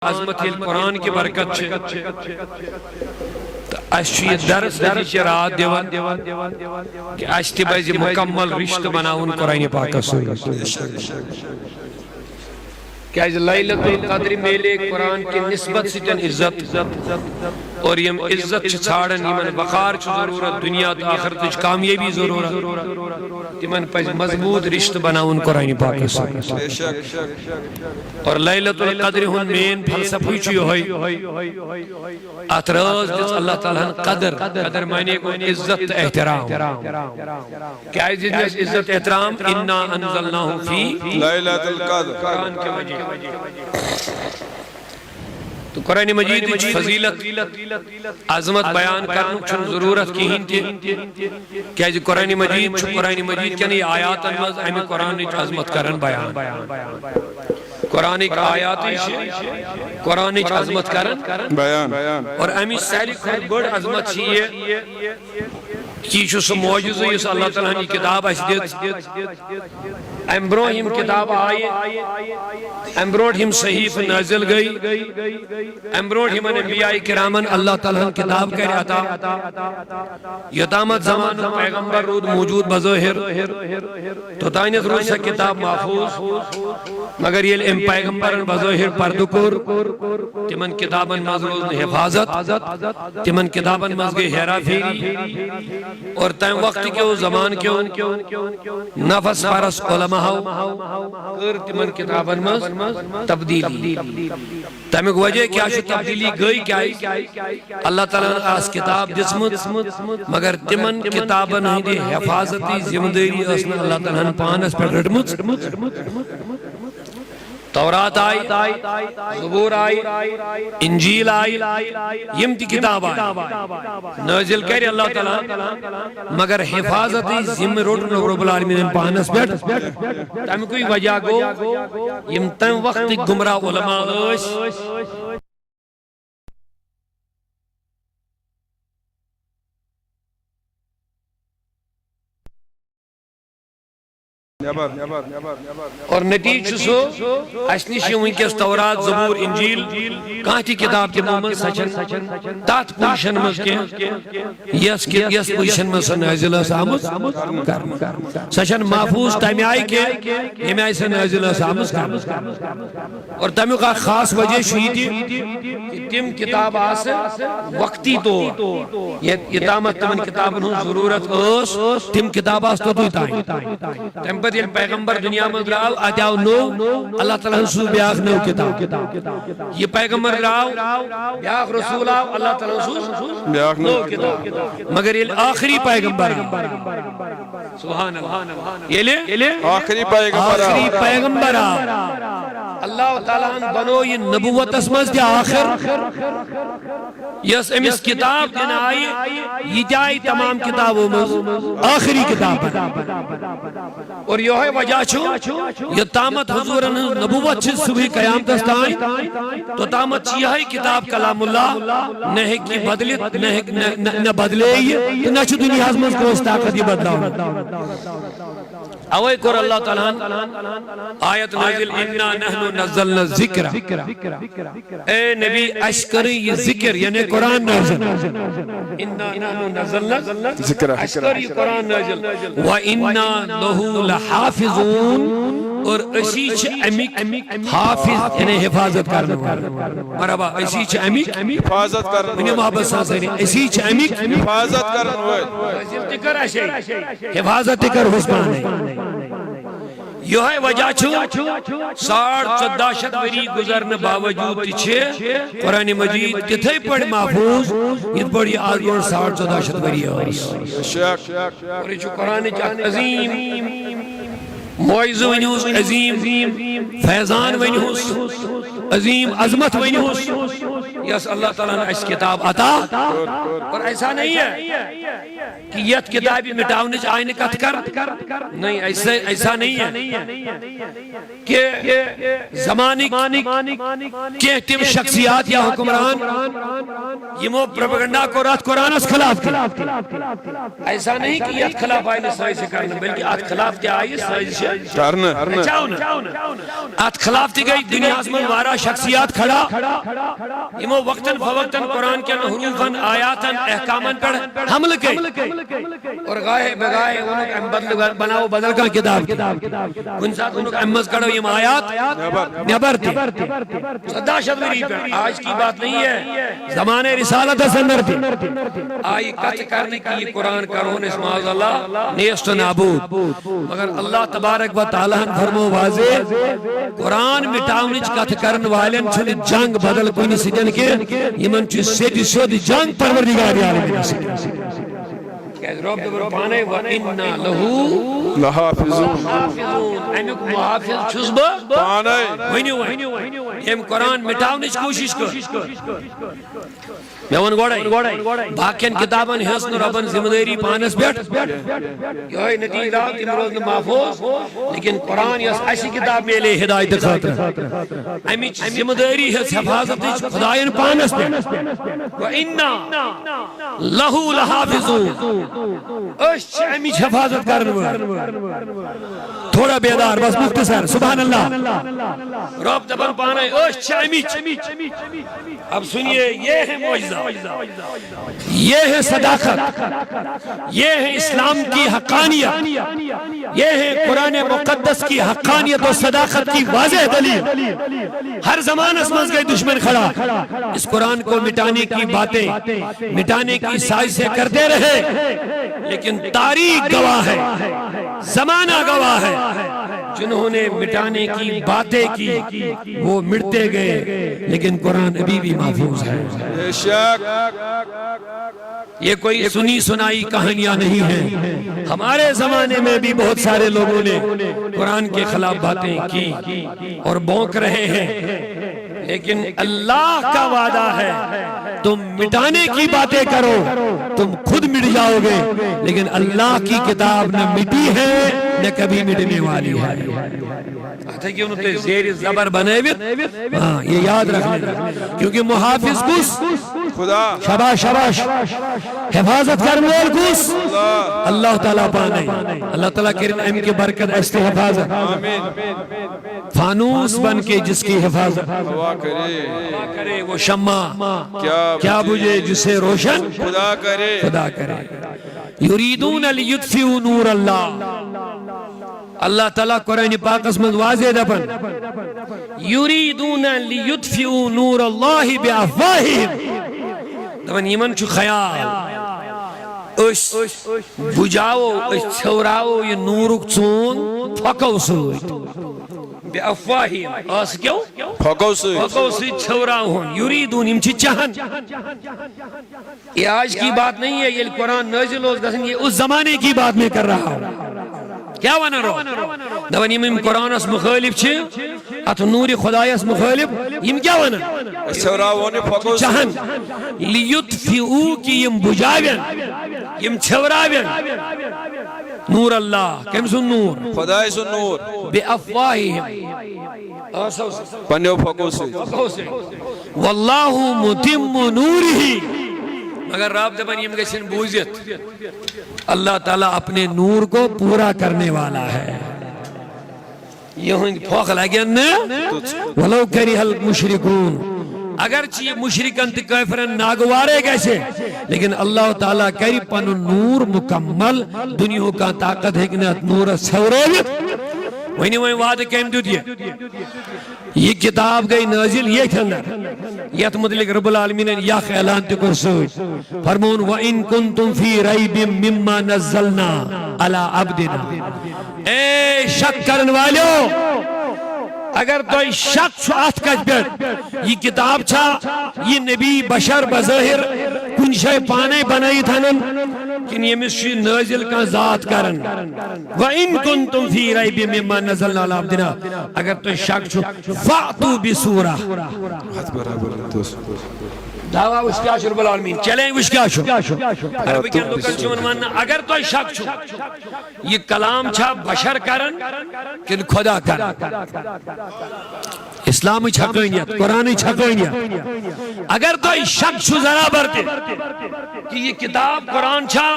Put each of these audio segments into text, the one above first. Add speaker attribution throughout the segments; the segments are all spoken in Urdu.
Speaker 1: عظمت قرآن کی برکت چھے اس یہ درس دیجی رات دیوان کہ اس تی بازی مکمل رشت بناون قرآن پاک سوئی کہ اس لیلت القدر میلے قرآن کی نسبت سٹن عزت اور یہ عزت چھاڑن یہ وقار چھ ضرورت دنیا تا آخرت کامیابی ضرورت تمن پس مضبوط رشت بناون قرآن پاک سوئی اور لیلت القدر ہن مین فلسفی چی ہوئی اتراز جس اللہ تعالیٰ قدر معنی کو عزت احترام کیا ہے عزت احترام انا انزلناہو فی
Speaker 2: لیلت القدر
Speaker 1: قرآن کے وجہ تو قرآن مجید فضیلت عظمت بیان کرنے چھن ضرورت کی ہنتی کیا جی قرآن مجید کیا نہیں آیات انمز ہمیں قرآن عظمت کرن بیان قرآن ایک آیات قرآن عظمت کرن
Speaker 2: بیان
Speaker 1: اور ہمیں سہلی خود بڑھ عظمت چیئے چیچو سو موجود ہے اللہ تعالیٰ نے کتاب اس دیت امبروہم کتاب آئے امبروہم صحیف نازل گئی امبروہم انبیاء کرامن اللہ تعالیٰ نے کتاب کر عطا یتامت زمان پیغمبر رود موجود بظاہر تو تائنیت رود سے کتاب محفوظ مگر یہ ام پیغمبرن بظاہر پردکور تمن کتابن مزروز حفاظت تمن کتابن مزگی حیرہ پھیری اور تائم وقت کیوں زمان کیوں نفس پرس علماء کر تمن کتابن مز تبدیلی تائم ایک وجہ کیا شو تبدیلی گئی کیا ہے اللہ تعالیٰ نے آس کتاب جسمت مگر تمن کتابن ہی حفاظتی ذمہ داری اسنا اللہ تعالیٰ نے پانس پر رٹمت تورات آئی زبور آئی انجیل آئی یم تی کتاب آئی نازل کری اللہ تعالیٰ مگر حفاظتی ذمہ روٹن رب العالمین پانس بیٹ تم کوئی وجہ گو یم تم وقت گمراہ علماء اس اور نتیج سو اسنشی ونکس تورات زبور انجیل کانتی کتاب کے مومن سچن تات پوشن مز کے یس پوشن مز نازل آمد سچن محفوظ تمی آئی کے ہمیں آئی سے نازل آمد اور تمی کا خاص وجہ شوئی تھی کہ تم کتاب آس وقتی تو اتامت تمن کتاب انہوں ضرورت اس تم کتاب آس تو دوئی تائیں تم پر یہ پیغمبر دنیا میں راو آتیاو نو اللہ تعالیٰ رسول بیاغ نو کتاب یہ پیغمبر راو بیاغ رسول آو اللہ تعالیٰ رسول بیاغ نو کتاب مگر یہ آخری پیغمبر سبحان اللہ یہ لے
Speaker 2: آخری پیغمبر
Speaker 1: اللہ تعالیٰ بنو یہ نبوت اسمز دیا آخر یس امیس کتاب دینا آئی یہ جائی تمام کتابوں میں آخری کتاب اور یہ ہے وجہ چھو یہ تامت حضور نبوت چھو صبح قیامت استائیں تو تامت یہ ہے کتاب کلام اللہ نہ کی بدلت نہ بدلے نہ چھو دنیا حضمت کو اس طاقت یہ بدلاؤ اوے کر اللہ تعالیٰ آیت نازل اِنَّا نَحْنُ نَزَّلْنَا الذِّكْرَ اے نبی اشکری یہ ذکر یعنی قرآن نازل اِنَّا نَحْنُ نَزَّلْنَا اشکری قرآن نازل وَإِنَّا لَهُ لَحَافِظُونَ اور اسیچ امک حافظ یعنی حفاظت کرنا مرحبا اسیچ امک
Speaker 2: حفاظت کرنا
Speaker 1: انہیں محبت سانس ہے اسیچ امک
Speaker 2: حفاظت کرنا
Speaker 1: حفاظت کر حسبان ہے یہ ہے وجہ چھو 14,000 وری گزرنے باوجود تیچھے قرآن مجید کتھے پڑھ محفوظ یہ پڑھی آدھور 14,000 وری ہے اور یہ قرآن چاہت عظیم معیز ونیوس عظیم فیضان ونیوس عظیم عظمت ونیوس یس اللہ تعالیٰ نے اس کتاب عطا اور ایسا نہیں ہے کہ یت کتابی مٹاونچ آئین کت کر نہیں ایسا نہیں ہے کہ زمانی کہ تم شخصیات یا حکمران یمو پروپیگنڈا کو رات قرآن اس خلاف کی ایسا نہیں کہ یت خلاف آئین سائز کرنا بلکہ آت خلاف تی آئی سائز کرنا آت خلاف تی گئی دنیا میں وارا شخصیات کھڑا یمو وقتاً فوقتاً قرآن کے حروفاً آیاتاً احکاماً پر حمل کئی اور گائے بگائے انہوں بناو بدل کا کتاب ان ساتھ انہوں امز کرو یہ آیات نیبر تھی صدا شدوری پر آج کی بات نہیں ہے زمانے رسالت سندر تھی آئی کت کرنے کی قرآن کرون اس معاذ اللہ نیست و نابود مگر اللہ تبارک و تعالیٰ فرمو واضح قرآن مٹاونچ کت کرن والن چھن جنگ بدل کوئی نہیں سجن کے یمن چھ سیدی سیدی جنگ پروردگار عالمین سجن رب دبر پانے وَإِنَّا لَهُ لَحَافِظُونَ امیک محافظ چھس با پانے وینیو ہم قرآن مٹاونچ کوشش کر میں ون گوڑائی باقین کتابن حسن ربن ذمہ داری پانس بیٹھ یہ نتیجہ تم روز محفوظ لیکن قرآن یس ایسی کتاب میں لے ہدایت خاطر امی ذمہ داری حفاظت خدایان پانس بیٹھ وَإِنَّا لَهُ لَحَافِظُونَ اش امی حفاظت کرن تھوڑا بیدار بس مختصر سبحان اللہ رب دبن پانے اش امی اب سنیے یہ ہے معجزہ یہ ہے صداقت یہ ہے اسلام کی حقانیت یہ ہے قرآن مقدس کی حقانیت اور صداقت کی واضح دلیل ہر زمان اسمز گئے دشمن کھڑا اس قرآن کو مٹانے کی باتیں مٹانے کی سازشیں کرتے رہے لیکن تاریخ گواہ ہے زمانہ گواہ ہے جنہوں نے مٹانے کی باتیں کی وہ مٹتے گئے لیکن قرآن ابھی بھی محفوظ ہے یہ کوئی سنی سنائی کہانیاں نہیں ہیں ہمارے زمانے میں بھی بہت سارے لوگوں نے قرآن کے خلاف باتیں کی اور بونک رہے ہیں لیکن اللہ کا وعدہ ہے تم مٹانے کی باتیں کرو تم خود مٹ جاؤ گے لیکن اللہ کی کتاب نہ مٹی ہے نہ کبھی مٹنے والی ہے کہ انہوں نے زیر زبر بنے ہاں یہ یاد رکھنے کیونکہ محافظ کس
Speaker 2: خدا
Speaker 1: شباش شباش حفاظت کرنے والے کس اللہ تعالیٰ پانے اللہ تعالیٰ کرن ام کی برکت ایسے حفاظت فانوس بن کے جس کی حفاظت کرے وہ شمع کیا بجھے جسے روشن
Speaker 2: خدا
Speaker 1: کرے یریدون لیطفئوا نور اللہ اللہ تعالیٰ قرآن پاک اس میں واضح دبن یریدون لیطفئوا نور اللہ بافواہہم دبن یمن چھو خیال اس بجاو اس چھوراو یہ نورک چون پھکو سوئی بافواہہم اس کیوں
Speaker 2: پھکو سوئی
Speaker 1: چھوراو ہون یریدون یم چھ چاہن یہ آج کی بات نہیں ہے یہ قرآن نازل ہو یہ اس زمانے کی بات میں کر رہا ہوں کیا وانا رو دون یم قرآن اس مخالف چھے ات نور خدای اس مخالف یم کیا وانا چاہن لیطفئو کی یم بجاوین یم چھوراوین نور اللہ کم سن نور
Speaker 2: خدای سن نور
Speaker 1: بے افواہہم
Speaker 2: پنیو پھکو سے
Speaker 1: واللہ متم نورہی مگر راب دبن یم گشن بوزیت اللہ تعالیٰ اپنے نور کو پورا کرنے والا ہے یہ پھوک لگن ولو کریہ المشرکون اگرچہ یہ مشرکن تی کافرن ناگوارے گیسے لیکن اللہ تعالیٰ کری پن نور مکمل دنیا کا طاقت ہے کہ نور سوریت وہی وہی وعدہ کیم دو دیا یہ کتاب گئی نازل یہ تھندر یہ مطلق رب العالمین یا خیلان تکر سوئی فرمون وَإِن كُنْتُمْ فِي رَيْبٍ مِّمَّا نَزَّلْنَا عَلَىٰ عَبْدِنَا اے شک کرن والیو اگر تو شک چھو آت کج بیٹ یہ کتاب چھا یہ نبی بشر بظاہر کن شے پانے بنائی تھنن کن یمس نازل کا ذات کرن وَإِن كُنتُمْ فِي رَيْبٍ مِّمَّا نَزَّلْنَا عَلَىٰ عَبْدِنَا اگر تو شک چھو فَأْتُوا بِسُورَةٍ دعویٰ اس کیا شو رب العالمین چلیں اس کیا شو عربی کے لوگن چون ماننا اگر تو شک چھو یہ کلام چھا بشر کرن کن خدا کرن اسلامی چھکوینیت قرآنی چھکوینیت اگر تو شک چھو ذرا برتے کہ یہ کتاب قرآن چھا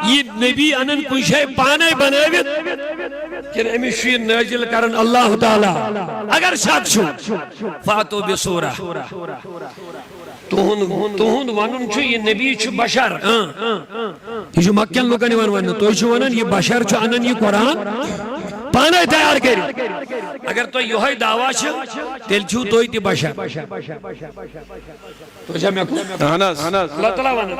Speaker 1: یہ نبی انن کچھ پانے بنیویت کہ امی شوی نازل کرن اللہ تعالی اگر شک چھو فاتو بسورہ تہند ونن چھو یہ نبی چھو بشر یہ جو مکین لوگن ونن تو چھو ونن یہ بشر چھو انن یہ قرآن پانے تیار کری اگر تو یہ دعویٰ چھو تیل چھو توی تی بشر تو جب میں اللہ تعالیٰ ونن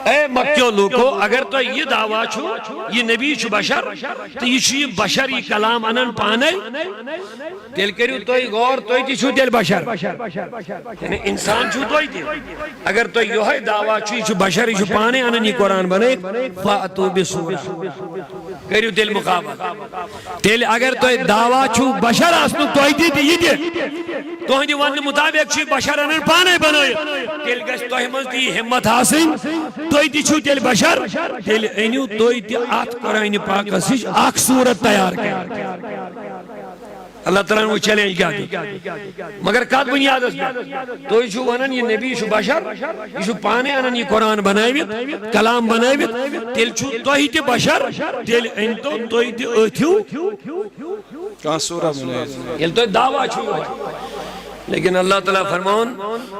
Speaker 1: اے مکیو لوگو اگر تو یہ دعویٰ چھو یہ نبی چھو بشر تو یہ چھو یہ بشر یہ کلام انن پانے تیل کریو توی غور توی تی چھو تیل بشر یعنی انسان چھو توی تی اگر تو یہ دعویٰ چھو یہ چھو بشر یہ چھو پانے انن یہ قرآن بنے فَأْتُوا بِسُورَةٍ کریو تیل مقابل تیل اگر تو دعویٰ چھو بشر آسنو توی تی یہ دی تو ہی ون مطابق چھو بشر انن پانے بنائی تیل گش توی مزدی ہمت حاصل توی تی چھو تیل بشر تیل اینیو توی تی آت قرآن پاک اسیش آک صورت تیار کر اللہ تعالیٰ نے وہ چیلنج کیا دی مگر کات بنیاد اس میں تو یہ ونن یہ نبی شو بشر یہ پانے انن یہ قرآن بنائیویت کلام بنائیویت تیل چھو توہی تی بشر تیل انتو توہی تی اتھیو
Speaker 2: کہاں سورہ بنائیویت
Speaker 1: یہ تو دعویٰ چھو لیکن اللہ تعالیٰ فرمون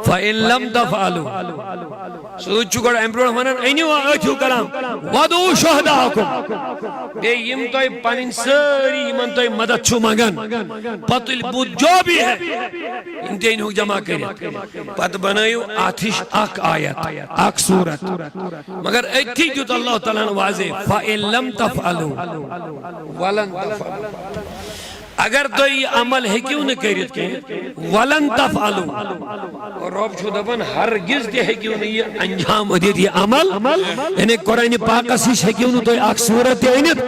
Speaker 1: فَإِن لَمْ تَفْعَلُوا سوچ چکر ایمپرور ونن اینیو اتھیو کلام وَدُو شُہدَاكُمْ بے یم توی پانین ساری یمن توی مدد چھو مگن پتل بود جو بھی ہے انتین ہو جمع کریں پت بنائیو آتش اک آیت اک صورت مگر ایتھی جو تو اللہ تعالیٰ نے واضح فَإِن لَمْ تَفْعَلُوا وَلَن تَفْعَلُوا اگر تو یہ عمل ہے کیوں نہ کریت کہ وَلَن تَفْعَلُوا اور رب چھو دبن ہرگز دے ہے کیوں نہ یہ انجام دیت یہ عمل یعنی قرآن پاک اسیش ہے کیوں نہ تو ایک صورت اینت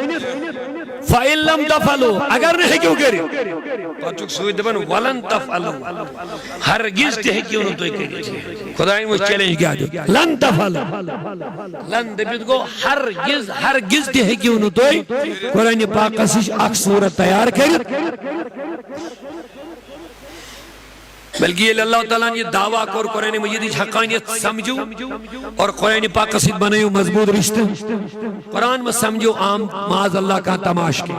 Speaker 1: فَإِن لَمْ تَفْعَلُوا اگر نہیں کیوں کری تو چک سوئی دبن وَلَن تَفْعَلُوا ہرگز دے ہے کیوں نہ تو کریت خدای وہ چیلنج کیا دے لن تفعلوا لن دبیت کو ہرگز دے ہے کیوں نہ تو قرآن پاک اسیش ایک صورت تیار کریت بلکہ یہ اللہ تعالیٰ نے دعویٰ کر قرآن مجید حقانیت سمجھو اور قرآن پاک قصید بنائیو مضبوط رشتہ قرآن میں سمجھو عام معاذ اللہ کا تماش کے